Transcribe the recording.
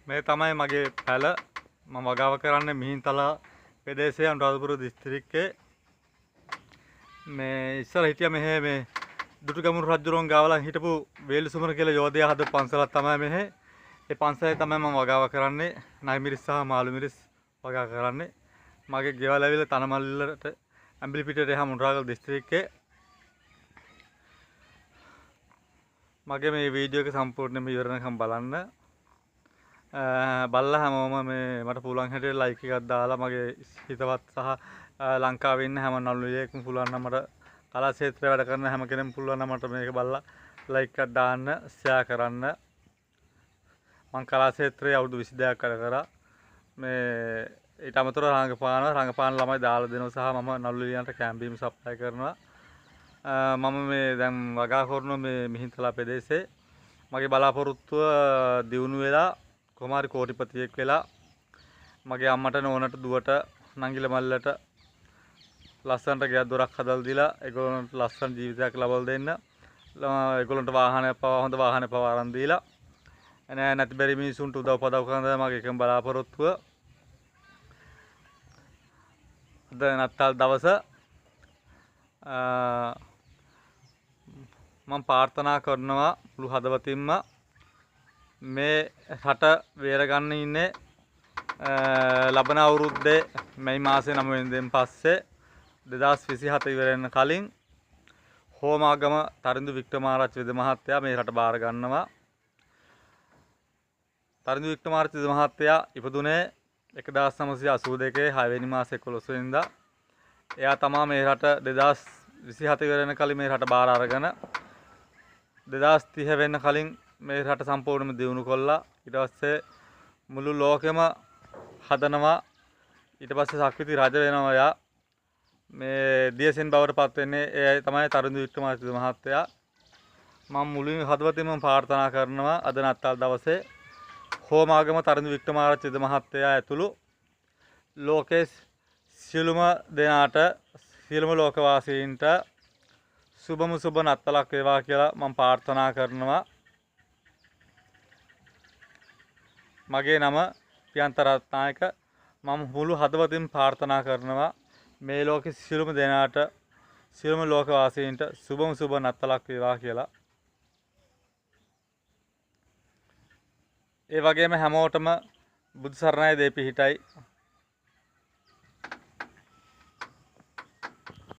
මේ තමයි මගේ පැල. මම වගාව කරන්නේ මිහින්තලා ප්‍රදේශයේ අනුරාධපුර දිස්ත්‍රික්කයේ. මේ ඉස්සර හිටියා මෙහෙ මේ දුටුගැමුණු රජුරුවන් ගාවලා හිටපු වේලුසුමන කියලා යෝධයා හදපු පන්සලක් තමයි මෙහෙ. ඒ පන්සලේ තමයි මම වගාව කරන්නේ. නයි මිරිස් සහ මාළු මිරිස් වගා කරන්නේ. මගේ ගෙවල් ඇවිල්ලා තනමල්ලට ඇඹිලිපිටියට එහා මුණරාගල දිස්ත්‍රික්කයේ. මගේ මේ වීඩියෝ එක සම්පූර්ණයෙන්ම ඉවර වෙනකම් බලන්න. බලලා හැමෝම මේ මට පුළුවන් හැටියට ලයික් එකක් දාලා මගේ හිතවත් සහ ලංකාවේ ඉන්න හැම නළුවෙක්ම පුළුවන් නම් මට කලා ක්ෂේත්‍රයේ වැඩ කරන හැම කෙනෙක්ම පුළුවන් නම් මට මේක බලලා ලයික් එකක් දාන්න, ෂෙයා කරන්න. මම කලා ක්ෂේත්‍රයේ අවුරුදු 22ක් වැඩ කරා. මේ ඊට අමතරව රංගපාන ළමයි දාලා දෙනවා සහ මම නළුලියන්ට කැම්පීම් සප්ලයි කරනවා. මම මේ දැන් වගා කරන මේ මිහින්තලා ප්‍රදේශයේ මගේ බලාපොරොත්තුව දියුණු වෙලා කොහොමාරි කෝටිපතියෙක් වෙලා මගේ අම්මට නෝනට දුවට නංගිල මල්ලට ලස්සනට ගෙයක් දොරක් හදලා දීලා ඒගොල්ලන්ට ලස්සන ජීවිතයක් ලබා දෙන්න. ඒගොල්ලන්ට හොඳ වාහනයක් පවා අරන් දීලා නැති බැරි මිනිසුන්ට උදව් කරන මගේ එකම බලාපොරොත්තුව. අද නත්තල් දවස මම ප්‍රාර්ථනා කරනවා මුළු හදවතින්ම මේ රට වේරගන්න ඉන්නේ ලබන අවුරුද්දේ මැයි මාසේ 9 වෙනිදාන් පස්සේ 2027 ඉවර වෙන කලින් හෝමාගම තරිඳු වික්‍රමාරච්චි වෙද මහත්තයා මේ රට බාර ගන්නවා. තරිඳු වික්‍රමාරච්චි වෙද මහත්තයා ඉපදුනේ 1982 6 වෙනි මාසේ 11 වෙනිදා. එයා තමයි මේ රට 2027 ඉවර වෙන කලින් මේ රට බාර අරගෙන 2030 වෙන්න කලින් මේ රට සම්පූර්ණයෙන්ම දියුණු කළා. ඊට පස්සේ මුළු ලෝකෙම හදනවා. ඊට පස්සේ ශක්තිති රජ වෙනවා. එයා මේ දියසෙන් බවට පත් වෙන්නේ ඒ තමයි තරිඳු වික්‍රමාරච්චි මහත්තයා. මම මුලින් හදවතින්ම ප්‍රාර්ථනා කරනවා අද නත්තල් දවසේ හෝමාගම තරිඳු වික්‍රමාරච්චි මහත්තයා ඇතුළු ලෝකයේ සියලුම දෙනාට සියලුම ලෝකවාසීන්ට සුබම සුබ නත්තලක් වේවා කියලා මම ප්‍රාර්ථනා කරනවා. මගේ නම පියන්ත රත්නායක. මම මුළු හදවතින් ප්‍රාර්ථනා කරනවා මේ ලෝකේ සියලුම දෙනාට සියලුම ලෝකවාසීන්ට සුබම සුබ නත්තලක් වේවා කියලා. ඒ වගේම හැමෝටම බුදු සරණයි දේ පිහිටයි.